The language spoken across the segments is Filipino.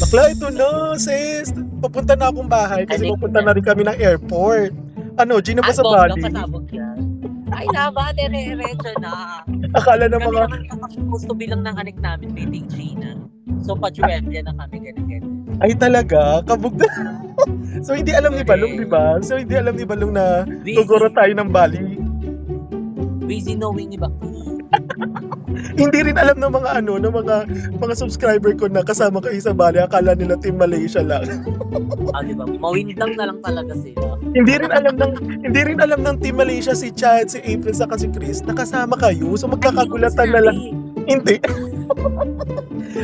Bakla, ito na, sis. Papunta na akong bahay kasi Ano papunta na? na rin kami ng airport. Ano, Gina ba Ay, sa bongga, Bali? pasabog yan. Ay, naman, ere-erecho na. Akala ng Kami mga, naman supposed to bilang ng anak namin, meeting Gina. So, pa-Juelia na kami, ganyan-ganyan. ay talaga, kabog na. So, hindi alam ni Balong, di Correct. ba? So, hindi alam ni Balong na tuguro Busy. tayo ng Bali. Busy knowing ni Bakti. Hindi rin alam ng mga ano, ng mga subscriber ko na kasama kayo sa Bali. Akala nila Team Malaysia lang. Ah, di ba? Mawindang na lang talaga sila. hindi rin alam ng Team Malaysia si Chad, si April, saka si Chris. Nakasama kayo. So, magkakagulatan na lang. Hindi.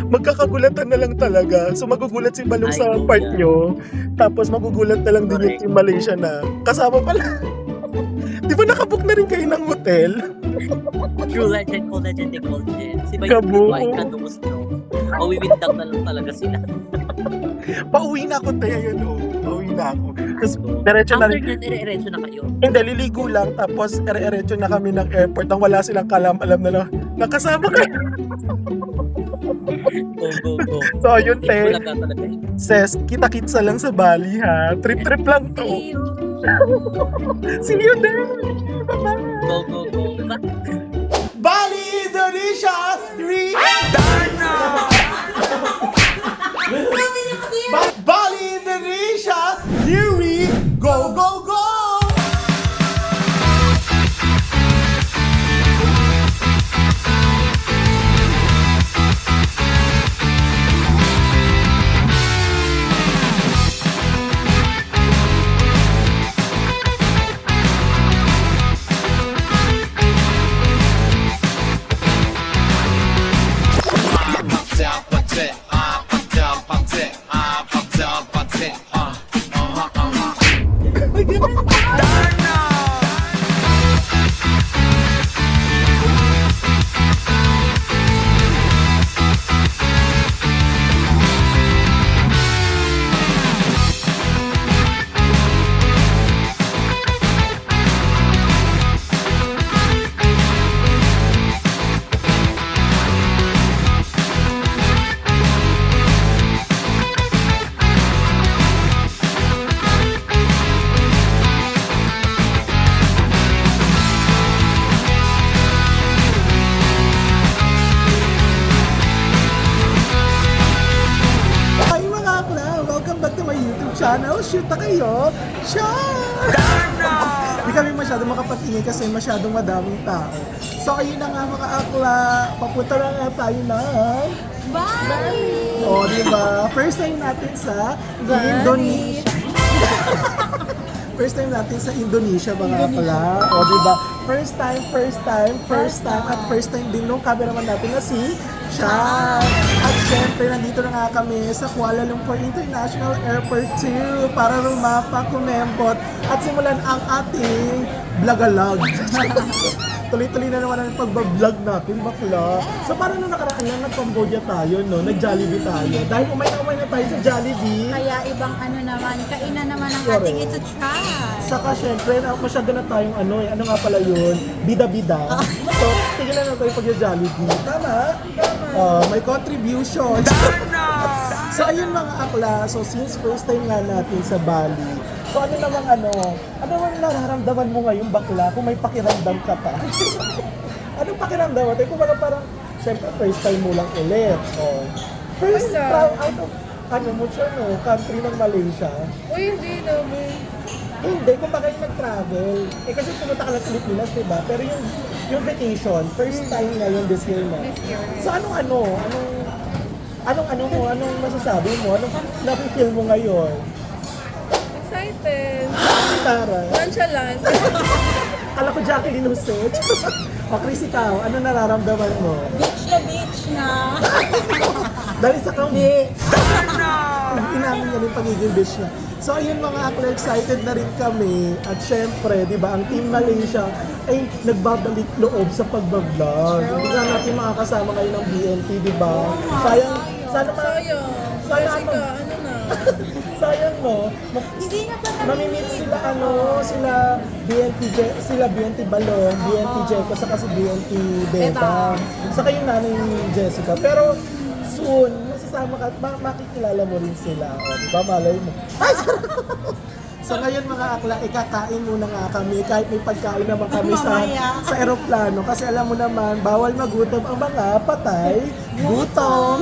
Magkakagulatan na lang talaga. So magugulat si Balong Ay, sa kuya. part nyo. Tapos magugulat na lang din yung Correct. Team Malaysia na kasama pala. Di ba nakabook na rin kayo ng hotel? True legend, cool legend, they called it. Si Bayo Kabo. Ay kadungos nyo. Mawiwindang na lang talaga sila. Pauwi na ako tayo yun. Oh. Pauwi na ako. Tapos diretso na After rin. nun, ere-erecho na kayo. Hindi, liligo lang. Tapos ere-eretso na kami ng airport. Nang wala silang kalam-alam na nakasama kayo. Go, go, go. So yun, Yung te. bulaga talaga. Ses, kita-kitsa lang sa Bali, ha? Trip-trip lang to. See you there. Bye-bye. Go, go, go. Bali, Indonesia! Bali, Indonesia! Here we go, go, go! Hi mga akla! Welcome back to my YouTube channel. Shoot na kayo! Shoot! Hindi kami masyadong makapag-ingay kasi masyadong madaming tao. So ayun na nga mga akla, papunta na nga tayo ng Bye! O, di ba? First time natin sa Indonesia. First time natin sa Indonesia mga akla. O, di ba? First time, at first time din nung cameraman natin na si Chan. At syempre, nandito na nga kami sa Kuala Lumpur International Airport 2 para rumapa, kumembot at simulan ang ating vlog-alog. Tuloy-tuloy na naman ang pagbablog natin, bakla. So parang nung nakaraan lang nag-Cambodia tayo, no? Nag-Jollibee tayo. Dahil umay na tayo sa Jollibee. Kaya ibang ano naman, kainan naman ang Correct. ating ito try. Saka syempre, masyado na tayong ano nga pala yun, bida-bida. So, tigilan na tayo pag-Jollibee. Tama? May contribution. So, ayun mga akla. So, since first time nga natin sa Bali, so ano namang nararamdaman mo ngayon bakla kung may pakiramdam ka pa? Anong pakiramdam mo? Kung parang, syempre, first time mo lang ulit. First time out of, country ng Malaysia. Uy, hindi naman. Hindi, kung baka yung nag-travel. Kasi pumunta ka lang sa Pilipinas, diba? Pero yung vacation, first time ngayon this year na. This year. So anong masasabi mo? Anong nafe-feel mo ngayon? Excited. Tara. Nonchalant. Kala ko Jacqueline Jose. O Chris, ikaw, ano nararamdaman mo? Beach na. Dahil sa kami. Inamin niya yung pagiging bitch na. So ayun mga akla, excited na rin kami. At syempre, di ba, ang Team Malaysia ay nagbabalik loob sa pagbablog. Hindi nga natin makakasama ngayon ng BNT, di ba? Sayang, sana Sayang. Sayang Jessica, ano? ano na? sayang no? Hindi na pa Mamimit sila BNT Balong, BNT Jeco, saka si BNT Bebang. Saka yung nanay ni Jessica. Pero soon, masasabi makakasama ka, makikilala mo rin sila. O, di ba? Malay mo. Ay! So ngayon mga akla, ikakain muna nga kami kahit may pagkain naman kami sa eroplano kasi alam mo naman, bawal magutom ang mga patay gutom.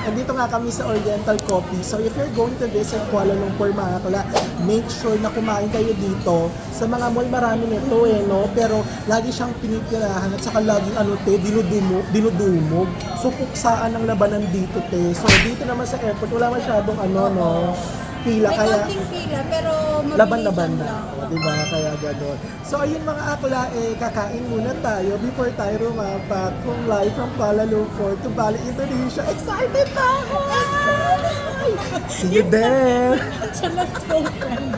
Andito nga kami sa Oriental Coffee. So if you're going to visit Kuala Lumpur mga akla, make sure na kumain kayo dito. Sa mga mall marami nito no? Pero lagi siyang pinipirahan at saka laging dinudumog. So puksaan ang labanan dito te. So dito naman sa airport, wala masyadong no? Pila, May kaya konting pila, pero mabilisan laban-laban na. lang. O, diba? Kaya gano'n. So, ayun mga akla, kakain muna tayo before tayo rumapat from live from Kuala Lumpur to Bali, Indonesia. Excited na ako! See you there! Siya lang so friend.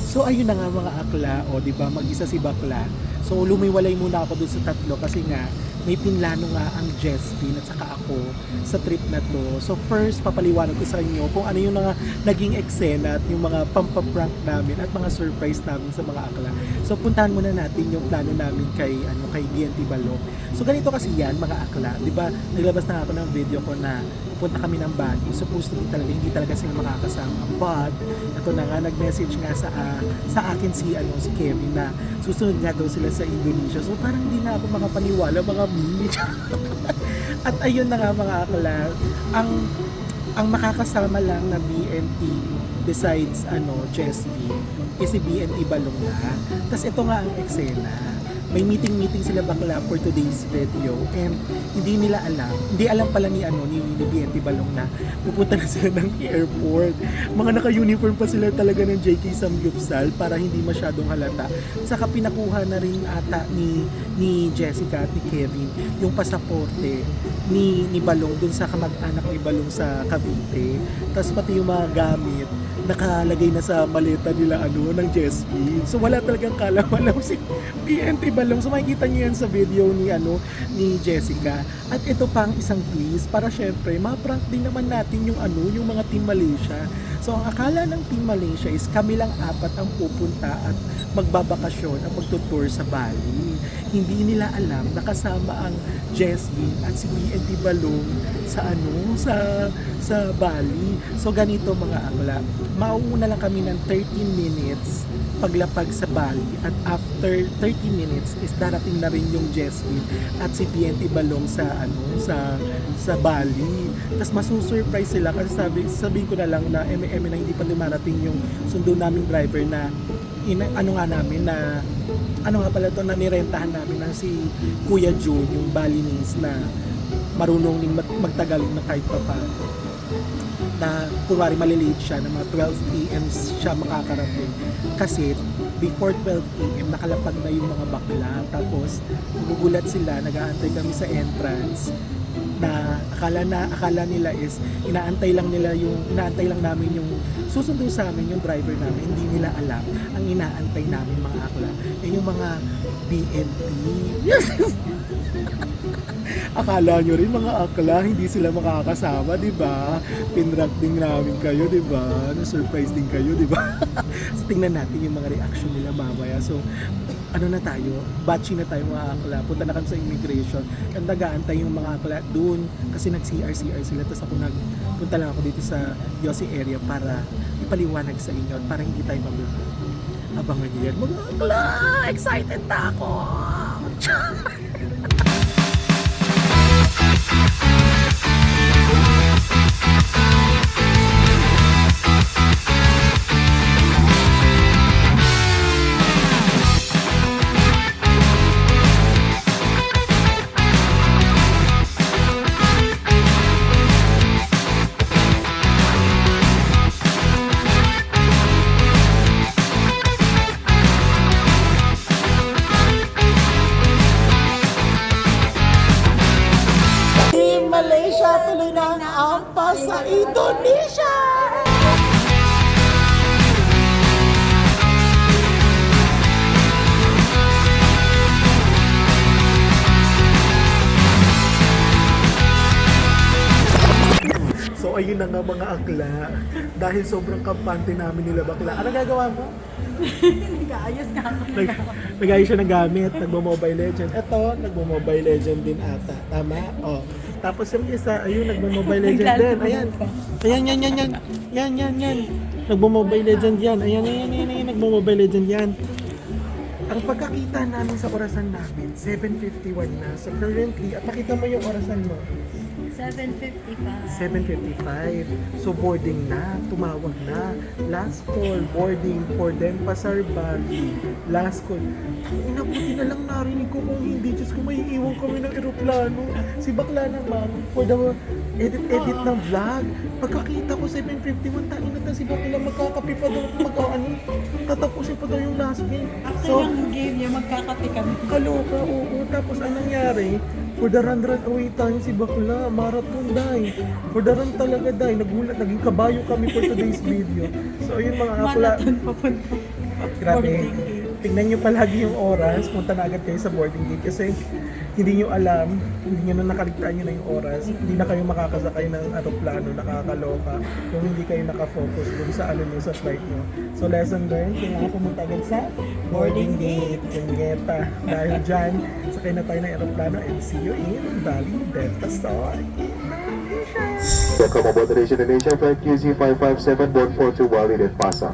So ayun na nga mga akla, o di ba mag-isa si bakla. So lumiwalay muna ako dun sa tatlo kasi nga may pinlano nga ang Jespin at saka ako sa trip na to. So first papaliwanag ko sa inyo kung ano yung mga naging eksena at yung mga pampaprank namin at mga surprise namin sa mga akla. So puntahan muna natin yung plano namin kay BNT Balong. So ganito kasi yan mga akla, di ba? Naglabas na ako ng video ko na pupunta kami ng Bali. Supposedly talaga hindi talaga sila makakasama. But ito na nga nag-message nga sa akin si Kevin na susunod nga daw sila sa Indonesia. So parang hindi na ako makapaniwala mga mi. At ayun na nga mga akla, ang makakasama lang na BNT besides Chesty is si BNT Balong na. Tapos ito nga ang eksena. May meeting sila bakla for today's video and hindi alam pala ni BNT Balong na pupunta na sila ng airport. Mga naka-uniform pa sila talaga ng JK Samgyupsal para hindi masyadong halata. Saka pinakuha na rin ata ni Jessica at ni Kevin yung pasaporte ni Balong dun sa kamag-anak ni Balong sa Cavite. Tapos pati yung mga gamit nakalagay na sa maleta nila ng Jespin. So wala talagang kalam-alam si BNT Balong. So makikita niyo yan sa video ni Jessica. At ito pang isang twist para syempre ma-prank din naman natin yung mga Team Malaysia. So ang akala ng Team Malaysia is kami lang apat ang pupunta at magbabakasyon at magtutour sa Bali. Hindi nila alam na kasama ang Jespin at si BNT Balong sa Bali. So ganito mga akla, mauuna lang kami ng 13 minutes paglapag sa Bali at after 30 minutes is darating na rin yung Jespin at si BNT Balong sa Bali. Tapos masusurprise sila kasi sabihin ko na lang na na hindi pa dumarating yung sundo naming driver na na nirentahan namin na si Kuya June, yung Balinese na marunong ding magtagalog na kahit pa na kunwari malilate siya na mga 12 AM siya makakarating kasi before 12 AM nakalapag na yung mga bakla tapos gugulat sila, nag-aantay kami sa entrance na akala nila is inaantay lang namin yung susundo sa amin yung driver namin, hindi nila alam ang inaantay namin mga akla yung mga BNT. Akala nyo rin mga akla hindi sila makakasama, di ba? Pinrank din namin kayo, di ba? Surprise din kayo, di ba? So tingnan natin yung mga reaction nila mamaya. So na tayo, batching na tayo mga akla, punta na kami sa immigration at nag-aantay yung mga akla doon kasi nag-CR sila, tapos ako punta lang ako dito sa Yossi area para ipaliwanag sa inyo at para hindi tayo mabloko. Abangan nyo yan mga akla, excited na ako. dahil sobrang kampante namin nila bakla. Ano gagawa mo? Nag-aayos ka ako. Nag-ayos siya ng gamit, nagmo-Mobile Legend. Ito, nagmo-Mobile Legend din ata. Tama? Oh. Tapos yung isa, ayun, nagmo-Mobile Legend din. Ayan. Yan. Nagmo-Mobile Legend yan. Ayan. Nagmo-Mobile Legend yan. Ang pagkakita namin sa orasan namin, 7:51 na. So currently, at pakita mo yung orasan mo. 7:55. 7:55. So boarding na, tumawag na. Last call, boarding for Denpasar Bali. Last call. Inabuti na lang narinig ko kung hindi. Diyos ko, may iiwan kami ng eroplano. Si bakla naman, for the edit ng vlog. Pagkakita ko 7:51, tain na si bakla, magkakape pa daw, tatapusin pa daw yung last game. After ng game niya, magkakati kami. Kaloka, oo. Tapos anong nangyari? For the run away tayo si bakla, marathon dahil. For the run talaga dahil, nagulat, naging kabayo kami for today's video. So ayun mga akla. Marathon papunta. Grabe. Boarding gate. Tingnan nyo palagi yung oras, punta na agad kayo sa boarding gate kasi hindi nyo alam, hindi nyo na nakaligtaan nyo na yung oras, hindi na kayo makakasakay ng aeroplano, nakakaloka kung hindi kayo nakafocus dun sa ano nyo, sa flight nyo. So lesson learned, kailangan pumunta agad sa boarding gate, Punyeta. Dahil dyan, sakay na tayo ng aeroplano and see you in Bali, Denpasar. Welcome aboard the Indonesia Flight QZ557 board 42 Bali Denpasar.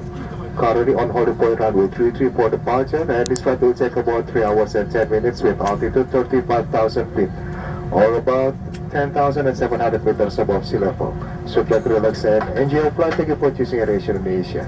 Currently on hold point runway 33 for departure, and this flight will take about 3 hours and 10 minutes with altitude 35,000 feet, or about 10,700 meters above sea level. So flight relax and enjoy your flight. Thank you for choosing AirAsia Indonesia.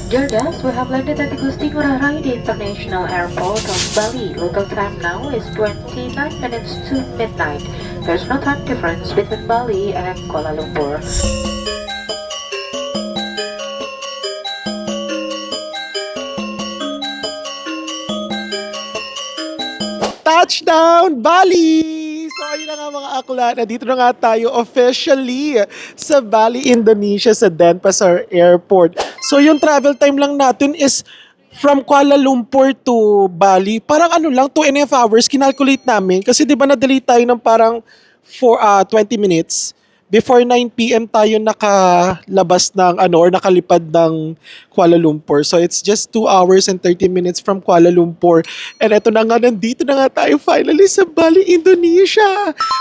Dear guests, we have landed at Gusti Ngurah Rai International Airport of Bali. Local time now is 29 minutes to midnight. There's no time difference between Bali and Kuala Lumpur. Touchdown, Bali! So ayun na nga mga akla, nandito na nga tayo officially sa Bali, Indonesia sa Denpasar Airport. So yung travel time lang natin is from Kuala Lumpur to Bali. Parang ano lang, 2.5 hours, kinalculate namin. Kasi di ba na-delay tayo ng parang 20 minutes. Before 9 p.m. tayo nakalabas ng or nakalipad ng Kuala Lumpur. So it's just 2 hours and 30 minutes from Kuala Lumpur. And eto na nga, nandito na nga tayo finally sa Bali, Indonesia.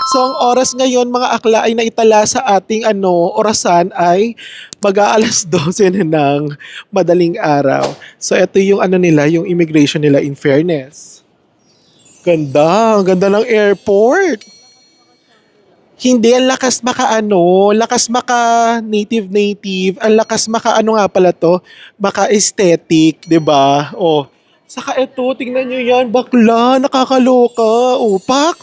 So ang oras ngayon mga akla ay naitala sa ating orasan ay mag-aalas 12 na ng madaling araw. So ito yung nila, yung immigration nila in fairness. Ganda, ang ganda ng airport. Hindi, ang lakas lakas maka native, ang lakas maka nga pala to, maka aesthetic, 'di ba? Oh. Saka ito, tingnan niyo 'yan, bakla, nakakaloka. Pak.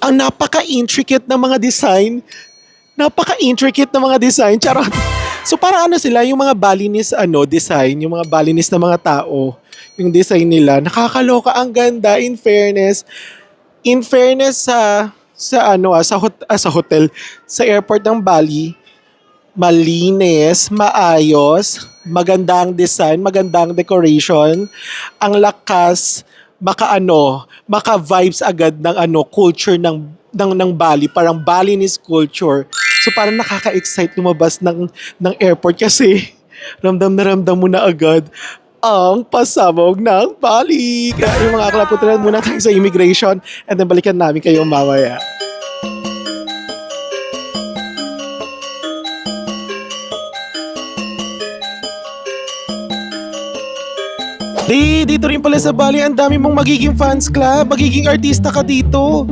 Ang napaka-intricate ng mga design. Charot. So para sila, yung mga Balinese design, yung mga Balinese na mga tao, yung design nila, nakakaloka, ang ganda in fairness. In fairness sa hotel, sa airport ng Bali, malinis, maayos, magandang design, magandang decoration, ang lakas, maka vibes agad ng culture ng Bali, parang Balinese culture. So parang nakaka-excite lumabas ng airport kasi ramdam mo na agad ang pasabog ng Bali. Kaya yung mga akla, punta muna tayo sa immigration and then balikan namin kayo mamaya. Dito rin pala sa Bali, ang dami mong magiging fans club, magiging artista ka dito.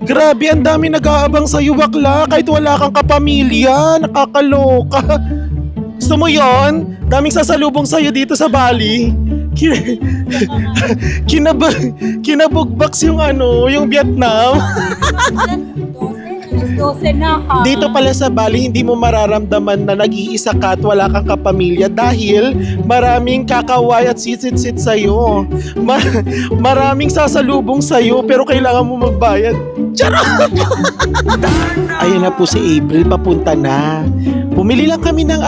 Grabe, ang dami nag-aabang sa'yo bakla, kahit wala kang kapamilya, nakakaloka. Gusto mo yon? Daming sasalubong sa'yo dito sa Bali. Kinabugbox yung Vietnam. 12 na ha. Dito pala sa Bali, hindi mo mararamdaman na nag-iisa ka at wala kang kapamilya dahil maraming kakaway at sit-sit sa'yo. Maraming sasalubong sa'yo pero kailangan mo magbayad. Charot! Ayun na po si April, papunta na. Bumili lang kami ng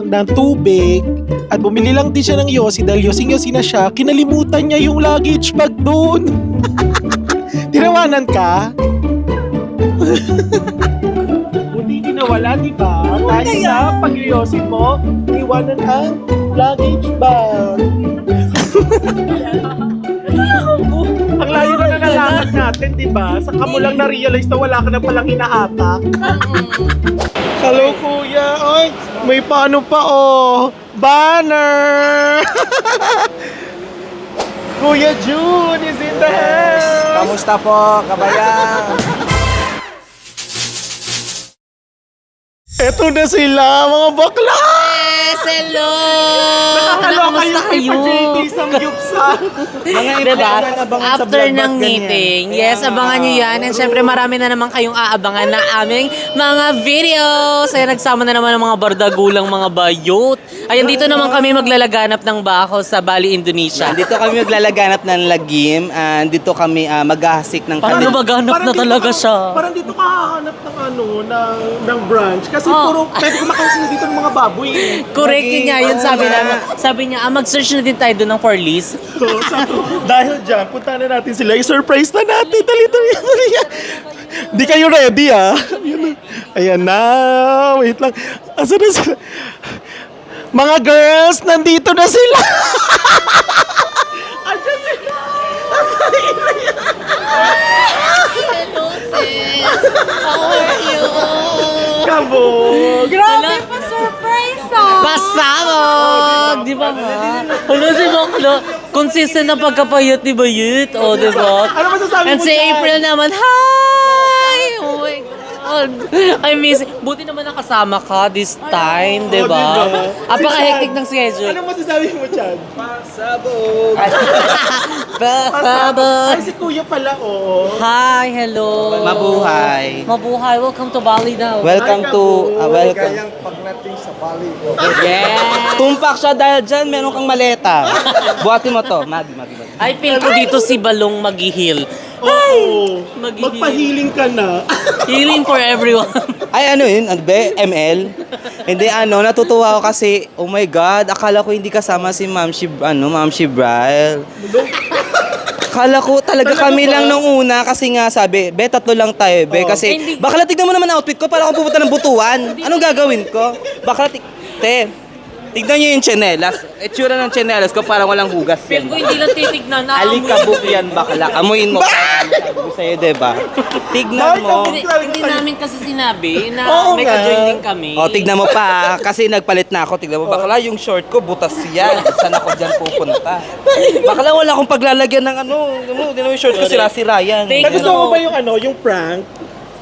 ng tubig at bumili lang din siya ng yosi dahil yosing-yosi na siya. Kinalimutan niya yung luggage bag doon. Tinawanan ka? Buti di nawala, di ba? Dahil sa pag-yosin mo, iwanan ang luggage bag. Ang layo na nalalakad natin, di ba? Saka mo lang na-realize na wala ka na palang hinahatak. Hello, kuya. Ay, may paano pa, oh. Banner! Kuya June is in the house! Kamusta po, kabayan? Eto na sila, mga bakla! Yes, hello! Nakakaloka Kamusta kayo? JT Samgyupsal. Mga Diba? abangan sa After vlog, ng ba't ganyan? meeting, yes, abangan nyo yan. And syempre, marami na naman kayong aabangan na aming mga videos. Ay, nagsama na naman ng mga bardagulang mga bayot. Ayan, dito naman kami maglalaganap ng bako sa Bali, Indonesia. Dito kami maglalaganap ng lagim. Dito kami maghahasik ng Parang lumaganap na dito talaga ka- siya. Parang dito ka hahanap ng branch. Kasi Oh. puro, pwede kumakain dito ng mga baboy. Correct yun nga, yun sabi namin. Sabi niya, mag-search na din tayo doon ng for list. So, dahil dyan, punta na natin sila. I-surprise na natin. Dali. Di kayo ready, ah. Ayan na. Wait lang. Asa na sila? Mga girls, nandito na sila. Ayan sila. Hello, sis. How are you? Kabog. Grabe pa surprise ah. Pasabog! Di ba nga? Ano si Baklo? Consistent na pagkapayot ni Bayit. O, di ba? Ano masasabi And mo si dyan? April naman, hi! Oh my God. I miss it. Buti naman nakasama ka this time, di Oh, ba? diba? Apaka-hectic ng schedule. Ano masasabi mo dyan? Pasabog! Pasabog! Ay, si kuya pala, oh. Hi, hello. Mabuhay! Mabuhay. Welcome to Bali daw. Welcome to... welcome. Yeah. Tumpak siya dahil dyan, meron kang maleta. Buhatin mo to. Magi. I feel ko dito si Balong mag-heal. Oo. Mag-heal. Magpahiling ka na. Healing for everyone. Ay, ano yun? Ano ba? ML? Hindi, natutuwa ako kasi, oh my God, akala ko hindi kasama si Ma'am Shibrael. Akala ko talaga kami lang nung una kasi nga sabi, be, tatlo lang tayo, be. Kasi, Hindi. bakla tignan mo naman ang outfit ko para akong pupunta ng butuan. Anong gagawin ko? Bakla tignan niyo yung tsinelas. Itsura ng tsinelas ko parang walang hugas Feel yan. ko hindi lang titignan na. Alikabok yan, bakla. Amuin mo. Sabi ko sa'yo, diba? Tignan mo. Hindi namin kasi sinabi na Oo may nga. ka-join din kami. O, tignan mo pa. Kasi nagpalit na ako. Tignan mo, bakla, yung short ko, butas yan. Saan ako dyan pupunta? Bakla, wala akong paglalagyan ng tignan mo yung short ko, sira-sira yan. Thank Nagusto mo ba yung prank?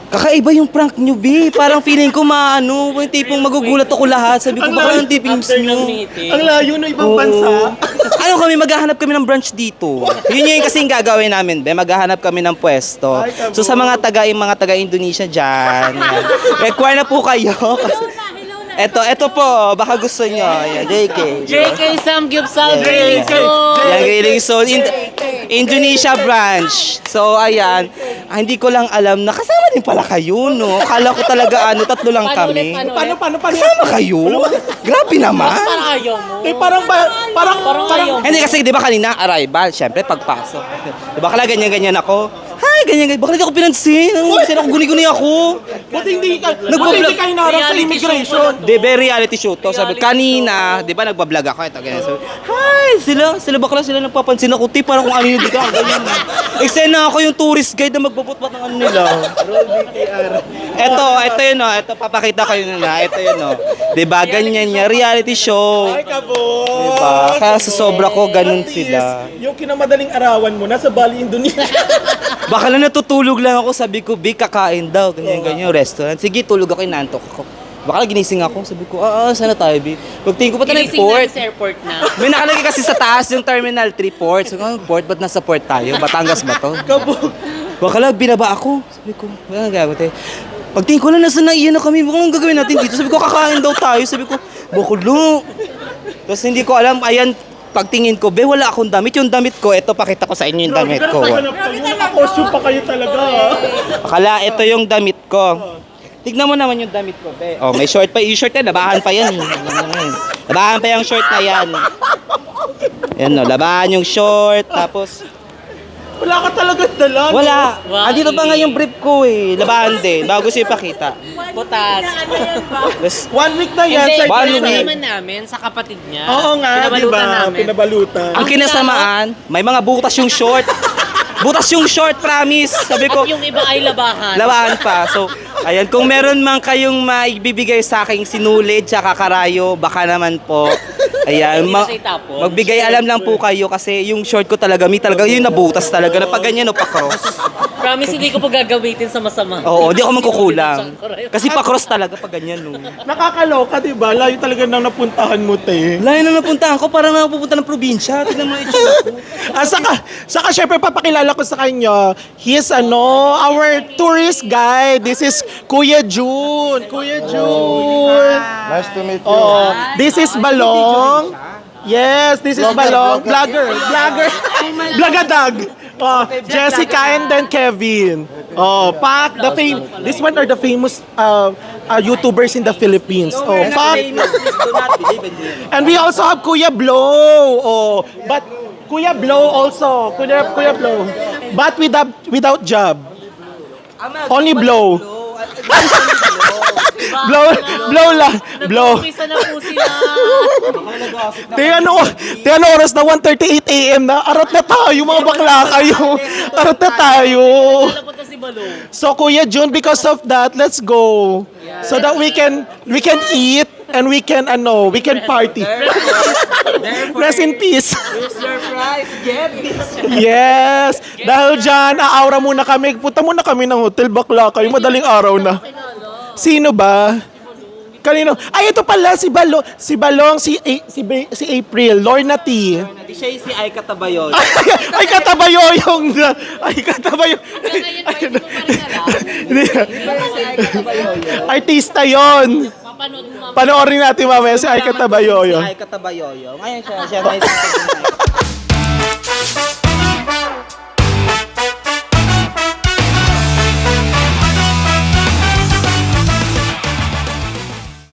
Kakaiba yung prank nyo, B. Parang feeling ko yung tipong magugulat ako lahat. Sabi ko, baka yung tipong After ng nyo. meeting. Ang layo ng ibang bansa. Maghahanap kami ng branch dito. Yun yung kasing gagawin namin, be. Maghahanap kami ng pwesto. Ay, kabo. So sa mga taga-Indonesia dyan, yan. Require na po kayo. Eto po, baka gusto nyo. Yan, JK. JK Samgyupsal Yeah. Grilling Soul. Yan, Grilling Soul. Indonesia branch. So, ayan. Hindi ko lang alam na kasama din pala kayo, no? Kala ko talaga, tatlo lang Paano kami. ulit? Paano? Kasama kayo? Grabe naman. Parang ayaw mo. Eh, parang ayaw mo. Hindi kasi, di ba kanina, arrival, syempre, pagpasok. Di ba kala ganyan-ganyan ako? Hi, ganyan-ganyan. Bakit hindi ako pinansin? Kasi ako guni-guni ako. Buti hindi ka Nagbablog- hinarap sa Reality immigration. show. Di ba, reality show to? Sabi, kanina, di ba, nagbablog ako. Ito, ganyan. Sabi, hi, sila bakla, sila nagpapansin ako. Ti, parang kung ano yun, di ka, ganyan. Eksena ako yung tourist guide na magbabot-bat ng ano nila. Ito yun, no. Ito, papakita ko yun na. Ito yun, no. Di ba, ganyan niya. Reality show. Ay, kabo. Diba? Kaya sa sobra ko, ganun At least, sila. Yung kinamadaling arawan mo, nasa Bali, Indonesia. Baka lang natutulog lang ako, sabi ko, Big, kakain daw, ganyan, restaurant. Sige, tulog ako, inantok ako. Baka lang ginising ako, sabi ko, sana tayo, Big. Pagtingin ko pa tayo Ginising port. namin sa airport na. May nakalagay kasi sa taas yung Terminal 3 port. So, port, ba't nasa port tayo? Batangas ba to? Kabo. Bakala, binaba ako. Sabi ko, wala gagot eh. Pagtingin ko lang, nasa naiyan na kami. Anong gagawin natin dito? Sabi ko, kakain daw tayo. Sabi ko, bakulo. Tapos hindi ko alam, ayan, pagtingin ko, be, wala akong damit. Yung damit ko, eto, pakita ko sa inyo yung damit ko. Naka-costume pa kayo talaga. Akala, ito yung damit ko. Tignan mo naman yung damit ko, be. Oh, may short pa. Yung short na, labahan pa yan. Labahan pa yung short na yan. Yan no, labahan yung short, tapos... Wala ka talaga dala. no? Wala. Andito pa nga yung brief ko eh. Labahan din, bago siya ipakita. Putas. Tapos, 1 week na yan. Hindi, sa One pinasa week. naman namin sa kapatid niya. Oo nga, di Pinabalutan ba? namin. Pinabalutan. ang kinasamaan, may mga butas yung short. Butas yung short, promise. Sabi ko, At yung iba ay labahan. labahan pa. So, ayan, kung meron man kayong maibibigay sa aking sinulid tsaka karayo, baka naman po. Ayan, Hindi na siya itapon. magbigay alam lang po kayo kasi yung short ko talaga, may talaga yung nabutas talaga na pag ganyan o pa-cross. Promise hindi ko po gagamitin sa masama. Oo, di ako magkukulang. Kasi pa-cross talaga pag ganyan no. Nakakaloka, di ba? Layo talaga nang napuntahan mo, te. Layo na napuntahan ko, parang napupunta ng probinsya. Tignan mo yung itsura ko. Saka syempre papakilala ko sa kanya, he is our tourist guide. This is Kuya Jun. Kuya Jun. Nice to meet you. Oh, this is Balong. Yes, this is Balong. Vlogger. Blagadag. Oh, Jessica and then Kevin. Oh, Pak, this one are the famous YouTubers in the Philippines. Oh, Pak. And we also have Kuya Blow. Oh, but Kuya Blow also. Kuya Blow. But without job. Only blow. Blow lang. Blow. Nag-umpisa na po sila. Te ano oras na 1:38 AM na. Arat na tayo mga bakla kayo. Arat na tayo. Napunta si Balong. So Kuya Jun, because of that, let's go. So that we can eat and we can party. Rest in peace. Surprise, get this. Yes. Dahil dyan, aawra muna kami. Punta muna kami ng hotel, bakla kayo. Madaling araw na. Sino ba? Kanino? Ay, ito pala, si Balong, si April, Lorna T. Siya yung si Aika Tabayon. Ay, katabayo yung... Ay, katabayo. Ngayon pa, hindi ko pa rin alam. Artista yon. Papanood mo mamaya. Panoorin natin mamaya si Ay Katabayo. Si Aika Tabayoyo. Ngayon siya na